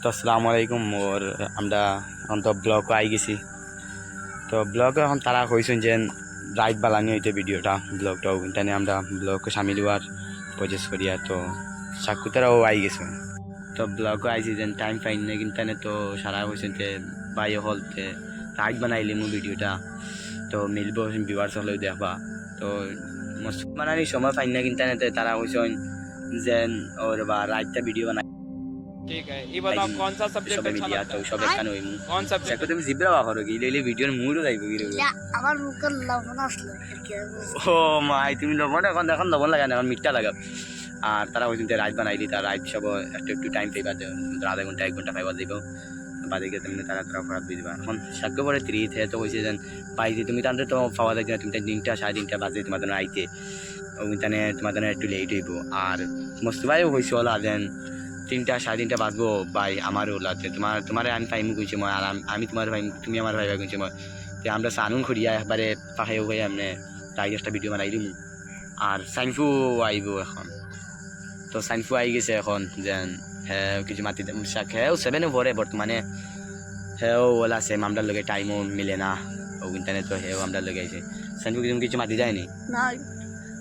তো আসসালামু আলাইকুম ওর আমরা এখন তো ব্লগ আই গেছি তো ব্লগ এখন তারা কইছেন যে রাইট বালানি হইতে ভিডিওটা ব্লগটাও ইন্টারনে আমরা ব্লগ সামিল হওয়ার প্রজেস করিয়া তো সাক্ষুতারাও আই গেছে তো ব্লগ আইছি যেন টাইম পাইন না ইন্টারনে তো সারা কইছেন যে বাই হলতে রাইট বানাইলি মু ভিডিওটা তো মিলব ভিউয়ার্স হলেও দেখবা তো বানানি সময় পাইন না ইন্টারনেটে তারা কইছেন যেন ওর বা রাইটটা ভিডিও বানাই ठीक है ये बताओ कौन सा सब्जेक्ट अच्छा মিডিয়া लगता তো है সব এখানে হইম कौन सब्जेक्ट দেখো তুমি জিব্রা বাহর কি লইলে ভিডিওর মুডও যাইব কি রে আমার মুখে লবণ আসলো ও মাই তুমি লবণ এখন লবণ লাগা না এখন মিঠা লাগাও আর তারা ওই দিন রাইট বানাইলি তার রাইট সব একটু টাইম পাইবা আধা ঘন্টা 1 ঘন্টা পাইবা দিব বাদে গিয়ে তুমি তারা ফরাত দিয়ে দিবা এখন সাক্ষ্য পরে 3 থেকে তো হয়েছে যেন পাইছি তুমি তাদের তো পাওয়া যায় না তুমি 3টা 3:30 বাজে তোমাদের আইতে ওইখানে তোমাদের একটু লেট হইব আর মোস্তফাইও হয়েছে ওলা যেন 3টা 3:30 বাজবো ভাই আমার ওলাতে তোমার আমি পাইম কইছি মই আর আমি তোমার ভাই তুমি আমার ভাই কইছি মই তো আমরা সানুন খড়িয়া একবারে পাখাইও গিয়ে আমনে তাই একটা ভিডিও বানাই দিমু আর সাইনফু আইব এখন তো সাইনফু আই গেছে এখন যেন হ্যাঁ কিছু মাতি হ্যাঁ 7 ভরে বর্তমানে হ্যাঁ ওলা সেম আমরা লগে টাইমও মিলে না ও ইন্টারনেট তো হ্যাঁ আমরা লগে আইছে সাইনফু কিছু মাতি যায়নি না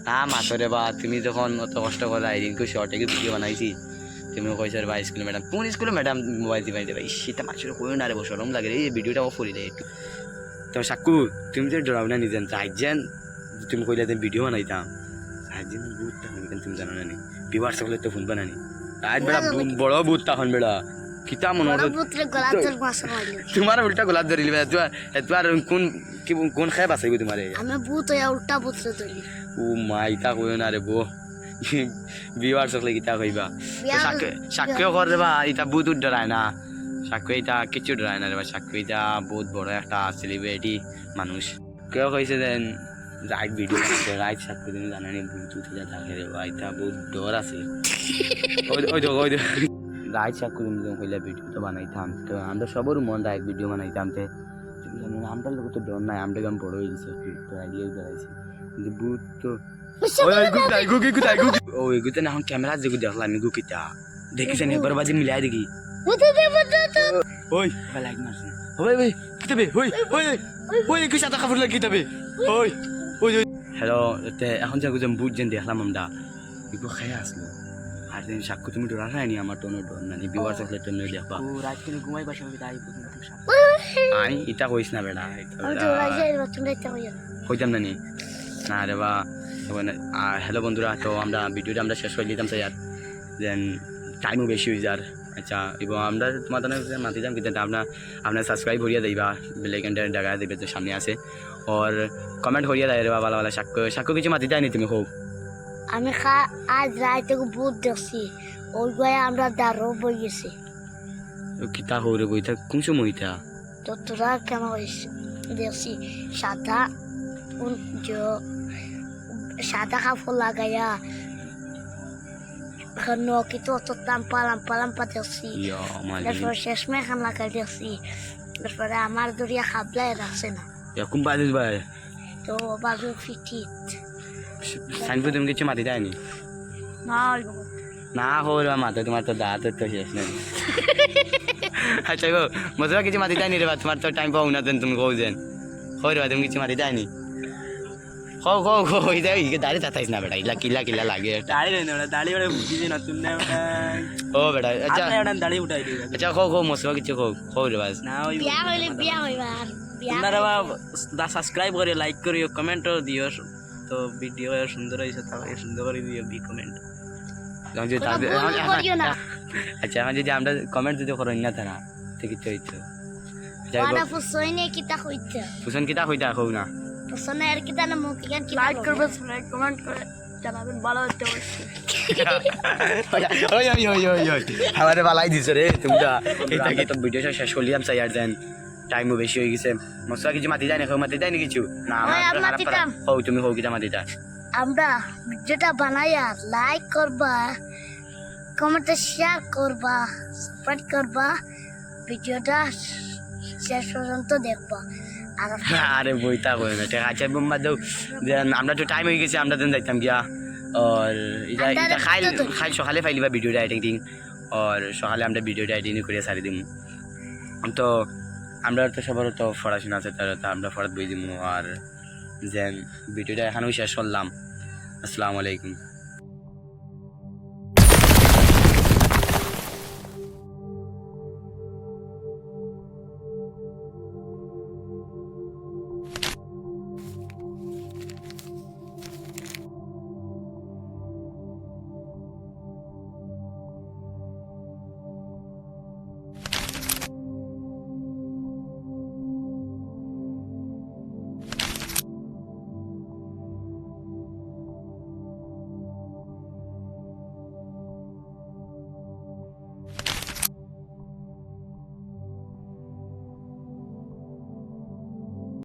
না মাতরে বা তুমি যখন অত কষ্ট করে আইডিকে শর্টে ভিডিও বানাইছি তুমি কইছো বা স্কুলে ম্যাডাম কোন স্কুলে ম্যাডাম মোবাইল দিবাই দেবে সেটা মাছের কই না রে বসরম লাগে এই ভিডিওটা অফ করে দে একটু তো সাকু তুমি যে ডরাও না নিজেন আইজেন তুমি কইলে যে ভিডিও বানাইতাম আইজেন বুটটা হন তুমি জানো না নি বিবার সকলে তো ফোন বানানি আজ বড় বড় বুটটা হন বেড়া কিতা মন বড় পুত্রে গলা তোর মাছ মারলো তোমার উল্টা গোলাপ ধরিলি তোমার কোন খায় বাসাইব তোমারে আমি ভূত হয়ে উল্টা পুত্রে ধরি ও মাই তা কইও না রে বো বিবার সকলে কিতা কইবা সাক্ষ্য করে বা এটা বহুত ডরায় না সাক্ষ্য এটা কিছু ডরায় না রে বা সাক্ষ্য এটা বহুত বড় একটা সেলিব্রিটি মানুষ কেউ কইছে দেন রাইট ভিডিও রাইট সাক্ষ্য তুমি জানানি বহুত উঠে যা থাকে রে বা এটা বহুত ডর আছে ওই রাইট সাক্ষ্য তুমি যখন কইলা ভিডিও তো বানাইতাম তো আমরা সবার মন রাইট ভিডিও বানাইতাম তে আমরা লোক তো ডর নাই আমরা গাম বড় হয়ে গেছে তো আইডিয়া করাইছি কিন্তু বহুত তো ওই গুতে না ক্যামেরা যে দেখলাম আমি গুকিটা দেখিছেন একবার বাজে মিলাই দেখি ওই লাইক মারছে ওই ওই কিতাবে ওই ওই ওই কি সাদা কাপড় লাগি কিতাবে ওই ওই হ্যালো এখন যা গুজম বুট যেন দেখলাম আমরা ইগো খায় আসলো আর দিন সাক্ষ্য তুমি ডরা খায়নি আমার তো ডর না বিওয়ার সকলে তো নই দেখবা ও রাত করে ঘুমাই পাশে আমি তাই আই ইটা কইছ না বেটা আমি তো রাইজে তুমি এটা কইয়া কইতাম না নি না রে বা হ্যালো বন্ধুরা তো আমরা ভিডিওটা আমরা শেষ করে দিতাম স্যার দেন টাইমও বেশি হয়ে যার আচ্ছা এবং আমরা তোমাদের মাতি যাম কিন্তু আপনার সাবস্ক্রাইব করিয়া দিবা বেলাইকনটা জায়গা দেবে তো সামনে আছে আর কমেন্ট করিয়া দেয় রে ভালো ভালো সাক্ষ্য কিছু মাতি যায়নি তুমি হোক আমি আজ রাইতে ভূত দেখছি ওই গয়ে আমরা দাঁড়ো বই গেছি কিতা হরে বইটা কোন সময়টা তো তোরা কেমন দেখছি সাদা সাদা কাপড় লাগাইয়া নকিতো অত পালাম্পা দেখছি তারপর শেষমে খান লাগাই দেখছি তারপরে আমার দরিয়া খাবলাই রাখছে না এরকম বাজিস ভাই তো বাজু ফিটিত সাইনফু তুমি কিছু মাতি যায়নি না হরে মাথা তোমার তো দাঁত তো শেষ নেই আচ্ছা গো মজা কিছু মাতি যায়নি রে বা তোমার তো টাইম পাও না তুমি কও যেন হয় রে তুমি কিছু মাতি যায়নি দাড়ি তাতাইস না বেটা ইলা কিলা লাগে দাড়ি রে না দাড়ি বড় বুঝি না তুমি না ও বেটা আচ্ছা এটা দাড়ি উঠাই দিই আচ্ছা মসবা কিছু রে বাস না ওই বিয়া হইবা আপনারা দা সাবস্ক্রাইব করে লাইক করিও কমেন্টও দিও তো ভিডিও সুন্দর হইছে তাহলে সুন্দর করে দিও বি কমেন্ট আচ্ছা এখন যদি আমরা কমেন্ট যদি করো না তারা ঠিক হইতো ওনা ফুসইনে কিতা কইতা ফুসন কিতা কইতা কও না ফুসনের কিতা না মুখ কেন কি লাইক করবে কমেন্ট করে জানাবেন ভালো হতে ওই আমারে বালাই দিছ রে তোমরা এটা কি তো ভিডিওটা শেষ করলাম স্যার আর দেন টাইমও বেশি হয়ে গেছে মশলা কিছু মাতি যায় না মাতি যায় না কিছু না তুমি হোক কিটা মাতি যা আমরা ভিডিওটা বানাইয়া লাইক করবা কমেন্টে শেয়ার করবা সাবস্ক্রাইব করবা ভিডিওটা শেষ পর্যন্ত দেখবা আরে বইতা কই না ঠিক আছে বোম্বা দাও আমরা তো টাইম হয়ে গেছে আমরা দেন যাইতাম গিয়া আর এটা খাইল সকালে ফাইলিবা ভিডিওটা এডিটিং আর সকালে আমরা ভিডিওটা এডিটিং করে ছাড়ি দিব তো আমরা তো সবার তো পড়াশোনা আছে তারা তো আমরা পড়াত বই দিব আর যে ভিডিওটা এখানেও শেষ করলাম আসসালামু আলাইকুম